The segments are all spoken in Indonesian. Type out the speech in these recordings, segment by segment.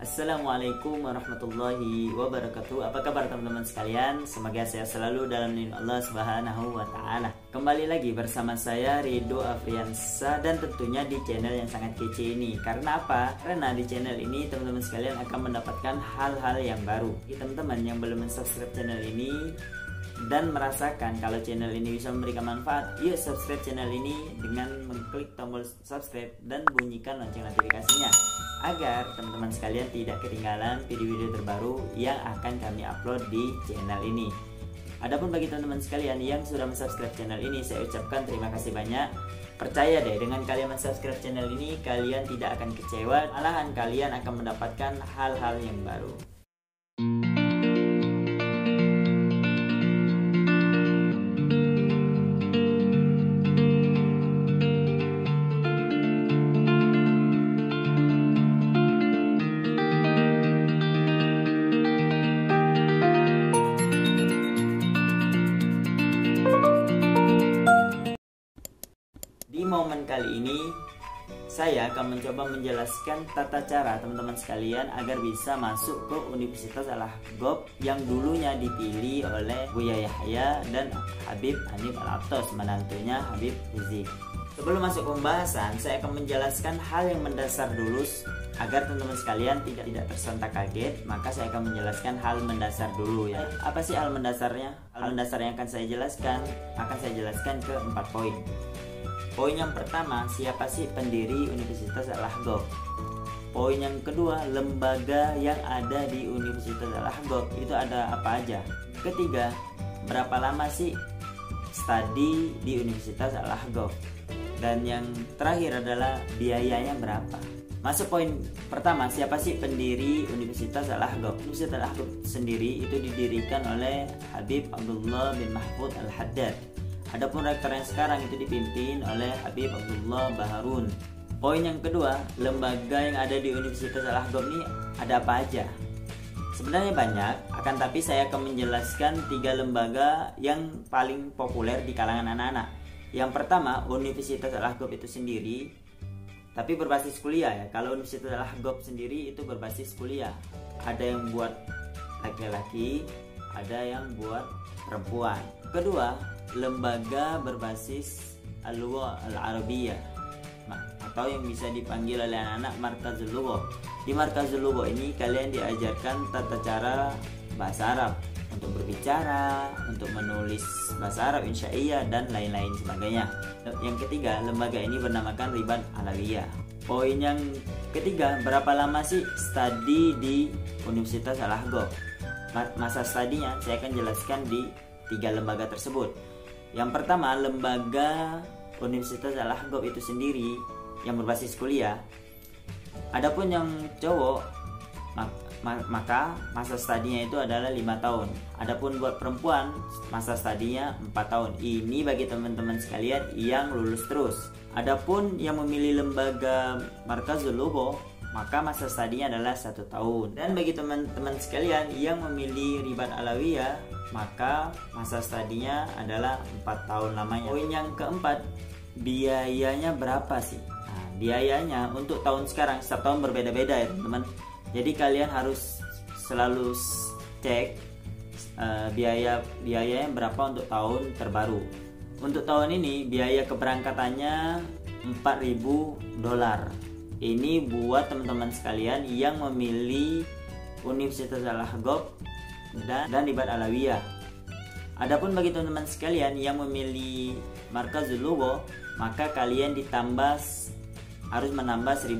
Assalamualaikum warahmatullahi wabarakatuh. Apa kabar teman-teman sekalian? Semoga sehat selalu dalam lindungan Allah Subhanahu wa taala. Kembali lagi bersama saya Ridho Afriansa dan tentunya di channel yang sangat kece ini. Karena apa? Karena di channel ini teman-teman sekalian akan mendapatkan hal-hal yang baru. Teman-teman yang belum subscribe channel ini dan merasakan kalau channel ini bisa memberikan manfaat, yuk subscribe channel ini dengan mengklik tombol subscribe dan bunyikan lonceng notifikasinya agar teman-teman sekalian tidak ketinggalan video-video terbaru yang akan kami upload di channel ini. Adapun bagi teman-teman sekalian yang sudah subscribe channel ini, saya ucapkan terima kasih banyak. Percaya deh, dengan kalian subscribe channel ini, kalian tidak akan kecewa, malahan kalian akan mendapatkan hal-hal yang baru. Di momen kali ini saya akan mencoba menjelaskan tata cara teman-teman sekalian agar bisa masuk ke Universitas Al-Ahqaf yang dulunya dipilih oleh Buya Yahya dan Habib Hanif Al-Attas, menantunya Habib Rizik. Sebelum masuk pembahasan, saya akan menjelaskan hal yang mendasar dulu agar teman-teman sekalian tidak tersentak kaget. Maka saya akan menjelaskan hal mendasar dulu ya. Apa sih hal mendasarnya? Hal mendasar yang akan saya jelaskan ke 4 poin. Poin yang pertama, siapa sih pendiri Universitas Al-Ahqaf? Poin yang kedua, lembaga yang ada di Universitas Al-Ahqaf itu ada apa aja? Ketiga, berapa lama sih studi di Universitas Al-Ahqaf? Dan yang terakhir adalah biayanya berapa? Masuk poin pertama, siapa sih pendiri Universitas Al-Ahqaf? Universitas Al-Ahqaf sendiri itu didirikan oleh Habib Abdullah bin Mahfud Al-Haddad. Adapun rektor yang sekarang itu dipimpin oleh Habib Abdullah Baharun. Poin yang kedua, lembaga yang ada di Universitas Al-Ahqaf ini ada apa aja? Sebenarnya banyak, akan tapi saya akan menjelaskan 3 lembaga yang paling populer di kalangan anak-anak. Yang pertama, Universitas Al-Ahqaf itu sendiri, tapi berbasis kuliah ya. Kalau Universitas Al-Ahqaf sendiri itu berbasis kuliah. Ada yang buat laki-laki, ada yang buat perempuan. Kedua, lembaga berbasis Al-Lugha Al-Arabiyah atau yang bisa dipanggil oleh anak-anak Markazul Lugha. Di Markazul Lugha ini kalian diajarkan tata cara bahasa Arab untuk berbicara, untuk menulis bahasa Arab, insyaiyah dan lain-lain sebagainya. Yang ketiga, lembaga ini bernamakan Ribat Alawiyah. Poin yang ketiga, berapa lama sih studi di Universitas Al-Ahqaf? Masa studinya saya akan jelaskan di 3 lembaga tersebut. Yang pertama, lembaga Universitas Al-Ahqaf itu sendiri yang berbasis kuliah. Adapun yang cowok maka masa studinya itu adalah 5 tahun. Adapun buat perempuan masa studinya 4 tahun. Ini bagi teman-teman sekalian yang lulus terus. Adapun yang memilih lembaga Markazul Lugha, maka masa studinya adalah 1 tahun. Dan bagi teman-teman sekalian yang memilih Ribat Alawiyah, maka masa studinya adalah 4 tahun lamanya. Poin yang keempat, biayanya berapa sih? Nah, biayanya untuk tahun sekarang, setiap tahun berbeda-beda ya teman-teman. Jadi kalian harus selalu cek biayanya berapa untuk tahun terbaru. Untuk tahun ini biaya keberangkatannya $4.000. Ini buat teman-teman sekalian yang memilih Universitas Al-Ahqaf dan Ribat Alawiyah. Adapun bagi teman-teman sekalian yang memilih Markazul Lugha, maka kalian harus menambah $1.000.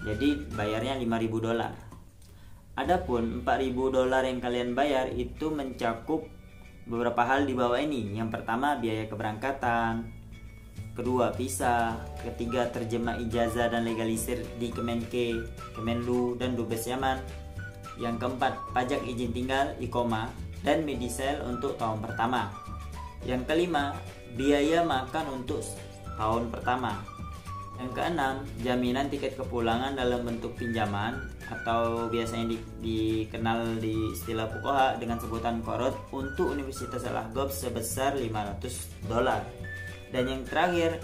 Jadi bayarnya $5.000. Adapun $4.000 yang kalian bayar itu mencakup beberapa hal di bawah ini. Yang pertama, biaya keberangkatan. Kedua, visa. Ketiga, terjemah ijazah dan legalisir di Kemenke, Kemenlu, dan Dubes Yaman. Yang keempat, pajak izin tinggal, iqomah, dan medisel untuk tahun pertama. Yang kelima, biaya makan untuk tahun pertama. Yang keenam, jaminan tiket kepulangan dalam bentuk pinjaman atau biasanya dikenal di istilah fuqaha dengan sebutan qard untuk Universitas Al-Ahqaf sebesar $500. Dan yang terakhir,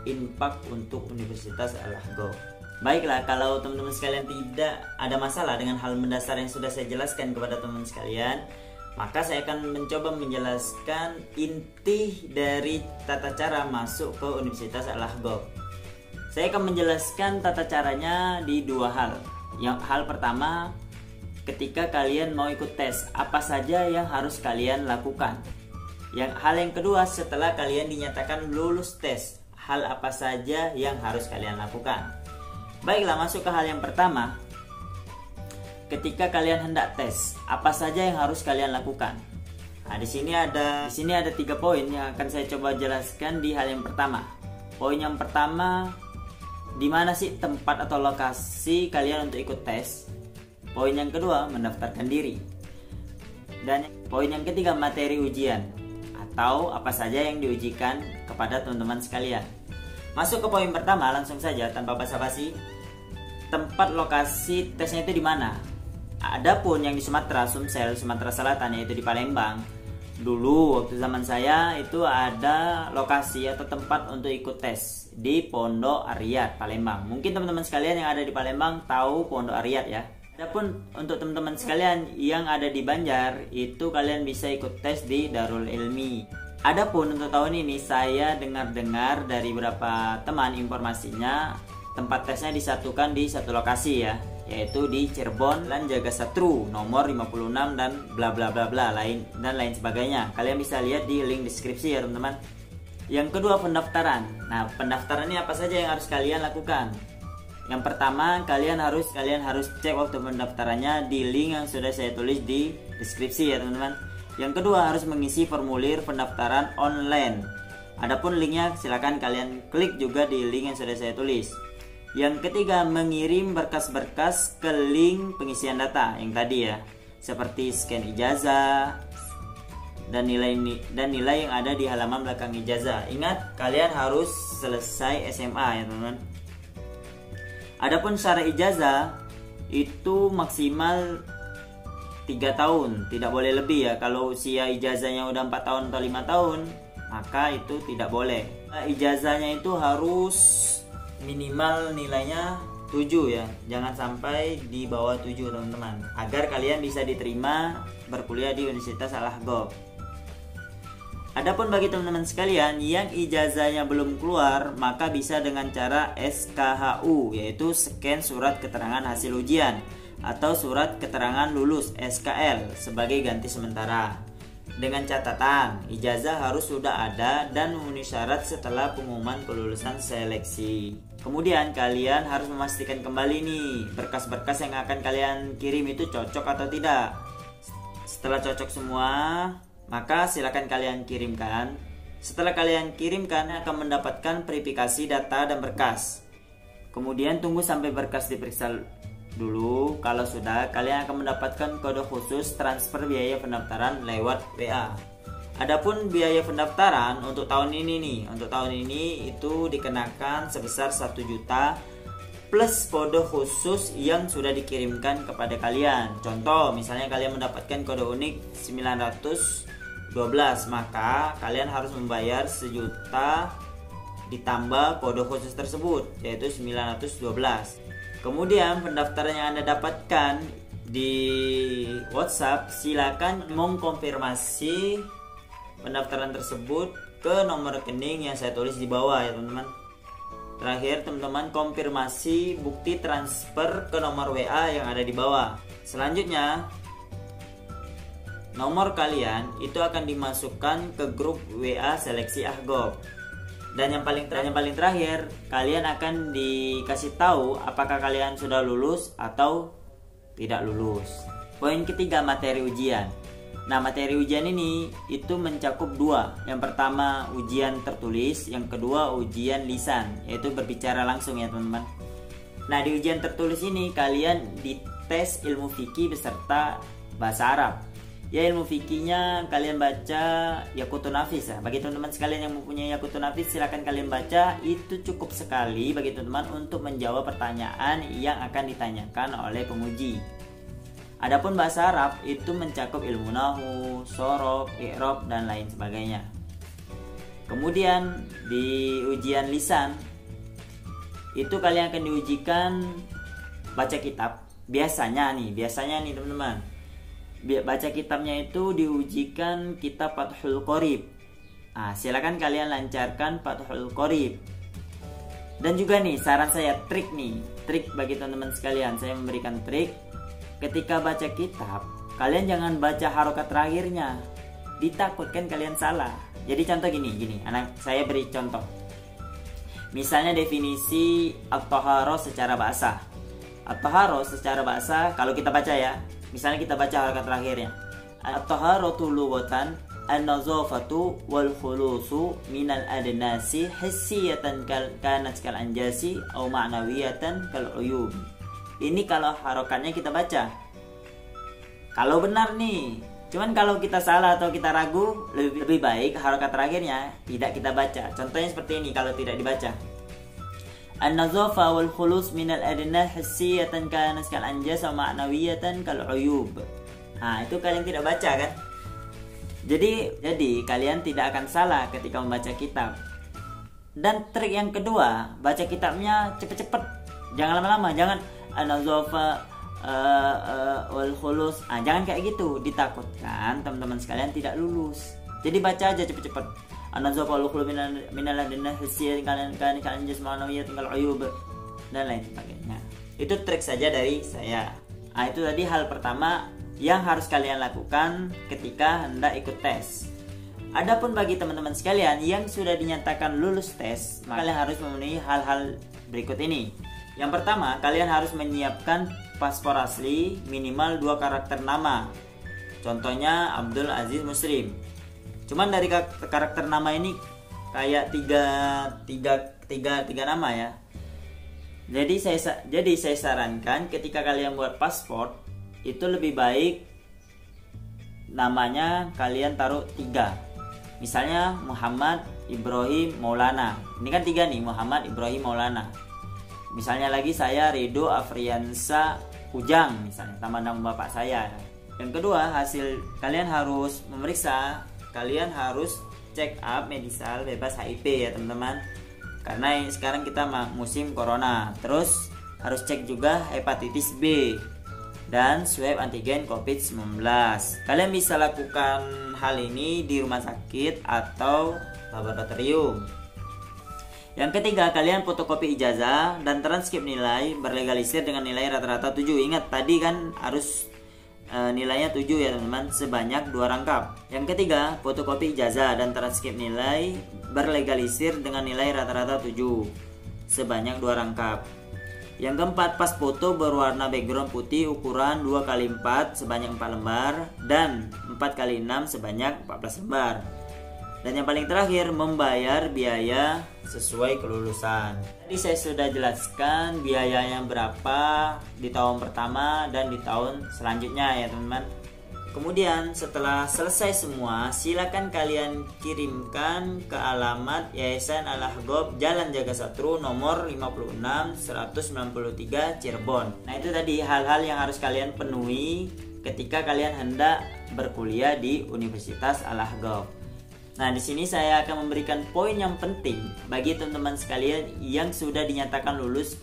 infak untuk Universitas Al-Ahqaf. Baiklah, kalau teman-teman sekalian tidak ada masalah dengan hal mendasar yang sudah saya jelaskan kepada teman-teman sekalian, maka saya akan mencoba menjelaskan inti dari tata cara masuk ke Universitas Al-Ahqaf. Saya akan menjelaskan tata caranya di dua hal. Hal pertama, ketika kalian mau ikut tes, apa saja yang harus kalian lakukan. Hal yang kedua, setelah kalian dinyatakan lulus tes, hal apa saja yang harus kalian lakukan. Baiklah, masuk ke hal yang pertama. Ketika kalian hendak tes, apa saja yang harus kalian lakukan? Nah, di sini ada 3 poin yang akan saya coba jelaskan di hal yang pertama. Poin yang pertama, di mana sih tempat atau lokasi kalian untuk ikut tes? Poin yang kedua, mendaftarkan diri. Dan poin yang ketiga, materi ujian atau apa saja yang diujikan kepada teman-teman sekalian. Masuk ke poin pertama langsung saja tanpa basa-basi. Tempat lokasi tesnya itu di mana? Adapun yang di Sumatera, Sumsel, Sumatera Selatan, yaitu di Palembang. Dulu waktu zaman saya itu ada lokasi atau tempat untuk ikut tes di Pondok Ariyat, Palembang. Mungkin teman-teman sekalian yang ada di Palembang tahu Pondok Ariyat ya. Adapun untuk teman-teman sekalian yang ada di Banjar, itu kalian bisa ikut tes di Darul Ilmi. Adapun untuk tahun ini saya dengar-dengar dari beberapa teman informasinya, tempat tesnya disatukan di satu lokasi ya, yaitu di Cirebon dan Jaga Satru nomor 56 dan bla bla bla bla lain sebagainya. Kalian bisa lihat di link deskripsi ya teman-teman. Yang kedua, pendaftaran. Nah, pendaftaran ini apa saja yang harus kalian lakukan? Yang pertama, kalian harus cek waktu pendaftarannya di link yang sudah saya tulis di deskripsi ya teman-teman. Yang kedua, harus mengisi formulir pendaftaran online. Adapun linknya silakan kalian klik juga di link yang sudah saya tulis. Yang ketiga, mengirim berkas-berkas ke link pengisian data yang tadi ya, seperti scan ijazah dan nilai yang ada di halaman belakang ijazah. Ingat, kalian harus selesai SMA ya teman-teman. Adapun syarat ijazah itu maksimal 3 tahun, tidak boleh lebih ya. Kalau usia ijazahnya udah 4 tahun atau 5 tahun, maka itu tidak boleh. Ijazahnya itu harus minimal nilainya 7 ya, jangan sampai di bawah 7 teman-teman, agar kalian bisa diterima berkuliah di Universitas Al-Ahqaf. Adapun bagi teman-teman sekalian yang ijazahnya belum keluar, maka bisa dengan cara SKHU, yaitu scan surat keterangan hasil ujian atau surat keterangan lulus SKL sebagai ganti sementara. Dengan catatan, ijazah harus sudah ada dan memenuhi syarat setelah pengumuman kelulusan seleksi. Kemudian kalian harus memastikan kembali nih, berkas-berkas yang akan kalian kirim itu cocok atau tidak. Setelah cocok semua, maka silakan kalian kirimkan. Setelah kalian kirimkan, akan mendapatkan verifikasi data dan berkas. Kemudian tunggu sampai berkas diperiksa dulu. Kalau sudah, kalian akan mendapatkan kode khusus transfer biaya pendaftaran lewat WA. Adapun biaya pendaftaran untuk tahun ini itu dikenakan sebesar 1 juta plus kode khusus yang sudah dikirimkan kepada kalian. Contoh, misalnya kalian mendapatkan kode unik 912, maka kalian harus membayar 1 juta ditambah kode khusus tersebut, yaitu 912. Kemudian pendaftaran yang Anda dapatkan di WhatsApp, silakan mengkonfirmasi pendaftaran tersebut ke nomor rekening yang saya tulis di bawah ya teman-teman. Terakhir teman-teman, konfirmasi bukti transfer ke nomor WA yang ada di bawah. Selanjutnya, nomor kalian itu akan dimasukkan ke grup WA seleksi Ahqaf. Dan yang paling terakhir, kalian akan dikasih tahu apakah kalian sudah lulus atau tidak lulus. Poin ketiga, materi ujian. Nah, materi ujian ini itu mencakup 2. Yang pertama ujian tertulis, yang kedua ujian lisan, yaitu berbicara langsung ya teman-teman. Nah, di ujian tertulis ini kalian dites ilmu fikih beserta bahasa Arab. Ya, ilmu fikihnya kalian baca Yaqutun Nafis ya. Bagi teman-teman sekalian yang mempunyai Yaqutun Nafis, silakan kalian baca. Itu cukup sekali bagi teman-teman untuk menjawab pertanyaan yang akan ditanyakan oleh penguji. Adapun bahasa Arab itu mencakup ilmu nahwu, shoroh, i'rab dan lain sebagainya. Kemudian di ujian lisan itu kalian akan diujikan baca kitab. Biasanya nih teman-teman, baca kitabnya itu diujikan kitab Fathul Qorib. Nah, silakan kalian lancarkan Fathul Qorib. Dan juga nih saran saya, trik bagi teman-teman sekalian, saya memberikan trik. Ketika baca kitab, kalian jangan baca harokat terakhirnya, ditakutkan kalian salah. Jadi contoh gini, anak saya beri contoh. Misalnya definisi at-taharah secara bahasa. At-taharah secara bahasa kalau kita baca ya, misalnya kita baca harokat terakhirnya. At-taharatu lughatan an-nazafatu wal khulusu minal adnasi hissiyatan kanat kal anjasi au ma'nawiyatan kal uyub. Ini kalau harokatnya kita baca. Kalau benar nih. Cuman kalau kita salah atau kita ragu, lebih baik harokat terakhirnya tidak kita baca. Contohnya seperti ini kalau tidak dibaca. An-nazafa wal khulus minal adna hissiyatan kanat kal anjas wa ma'nawiyatan kal uyub. Nah, itu kalian tidak baca kan? Jadi kalian tidak akan salah ketika membaca kitab. Dan trik yang kedua, baca kitabnya cepet-cepet. Jangan lama-lama, jangan an-nazafa wal khulus. Jangan kayak gitu, ditakutkan teman-teman sekalian tidak lulus. Jadi baca aja cepet-cepet. An-nazafa wal khulus minal adna hissiyatan kanat kal anjas wa ma'nawiyatan kal uyub dan lain sebagainya. Itu trik saja dari saya. Itu tadi hal pertama yang harus kalian lakukan ketika hendak ikut tes. Adapun bagi teman-teman sekalian yang sudah dinyatakan lulus tes, maka kalian harus memenuhi hal-hal berikut ini. Yang pertama, kalian harus menyiapkan paspor asli minimal 2 karakter nama. Contohnya Abdul Aziz Muslim. Cuman dari karakter nama ini kayak tiga nama ya. Jadi saya sarankan ketika kalian buat paspor itu lebih baik namanya kalian taruh 3. Misalnya Muhammad Ibrahim Maulana. Ini kan 3 nih, Muhammad Ibrahim Maulana. Misalnya lagi saya Ridho Afriansa Ujang, misalnya nama bapak saya. Yang kedua, hasil kalian harus memeriksa, kalian harus check up medisal bebas HIV ya teman-teman. Karena sekarang kita musim corona. Terus harus cek juga hepatitis B dan swab antigen COVID-19. Kalian bisa lakukan hal ini di rumah sakit atau laboratorium. Yang ketiga, kalian fotokopi ijazah dan transkrip nilai berlegalisir dengan nilai rata-rata 7. Ingat tadi kan harus nilainya 7 ya teman-teman, sebanyak 2 rangkap. Yang ketiga, fotokopi ijazah dan transkrip nilai berlegalisir dengan nilai rata-rata 7 sebanyak 2 rangkap. Yang keempat, pas foto berwarna background putih ukuran 2x4 sebanyak 4 lembar dan 4x6 sebanyak 14 lembar. Dan yang paling terakhir, membayar biaya sesuai kelulusan. Tadi saya sudah jelaskan biayanya berapa di tahun pertama dan di tahun selanjutnya ya teman-teman. Kemudian setelah selesai semua, silakan kalian kirimkan ke alamat Yayasan Al-Ahqaf Jalan Jaga Satru nomor 56 193 Cirebon. Nah, itu tadi hal-hal yang harus kalian penuhi ketika kalian hendak berkuliah di Universitas Al-Ahqaf. Nah, di sini saya akan memberikan poin yang penting bagi teman-teman sekalian yang sudah dinyatakan lulus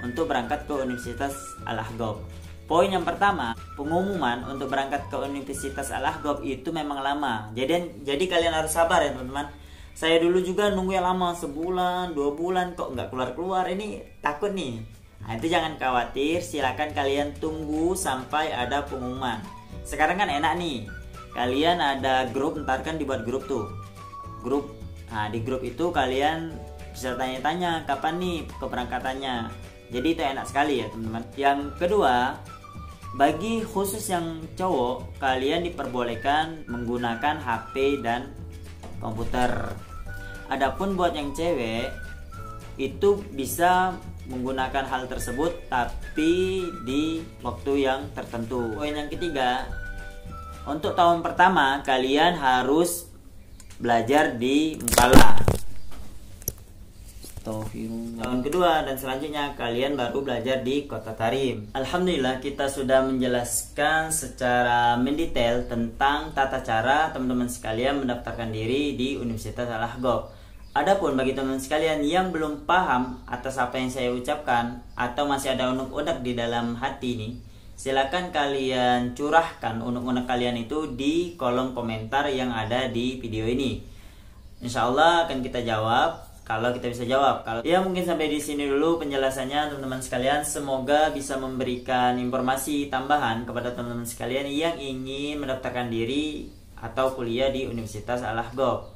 untuk berangkat ke Universitas Al-Ahqaf. Poin yang pertama, pengumuman untuk berangkat ke Universitas Al-Ahqaf itu memang lama. Jadi kalian harus sabar ya teman-teman. Saya dulu juga nunggu yang lama, sebulan, 2 bulan kok nggak keluar-keluar. Ini takut nih. Nah, itu jangan khawatir, silakan kalian tunggu sampai ada pengumuman. Sekarang kan enak nih. Kalian ada grup, ntar kan dibuat grup tuh. Grup. Nah, di grup itu kalian bisa tanya-tanya kapan nih keberangkatannya. Jadi itu enak sekali ya teman-teman. Yang kedua, bagi khusus yang cowok, kalian diperbolehkan menggunakan HP dan komputer. Adapun buat yang cewek, itu bisa menggunakan hal tersebut tapi di waktu yang tertentu. Poin yang ketiga, untuk tahun pertama kalian harus belajar di Muqalla. Tahun kedua dan selanjutnya kalian baru belajar di Kota Tarim. Alhamdulillah, kita sudah menjelaskan secara mendetail tentang tata cara teman-teman sekalian mendaftarkan diri di Universitas Al-Ahqaf. Adapun bagi teman-teman sekalian yang belum paham atas apa yang saya ucapkan atau masih ada unek-unek di dalam hati nih, silakan kalian curahkan unek-unek kalian itu di kolom komentar yang ada di video ini. Insya Allah akan kita jawab kalau kita bisa jawab. Kalau ya mungkin sampai di sini dulu penjelasannya teman-teman sekalian. Semoga bisa memberikan informasi tambahan kepada teman-teman sekalian yang ingin mendaftarkan diri atau kuliah di Universitas Al-Ahqaf.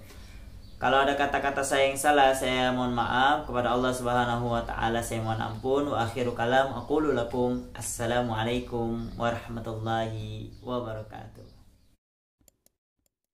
Kalau ada kata-kata saya yang salah, saya mohon maaf. Kepada Allah Subhanahu wa taala saya mohon ampun. Wa akhiru kalam aqulu lakum assalamualaikum warahmatullahi wabarakatuh.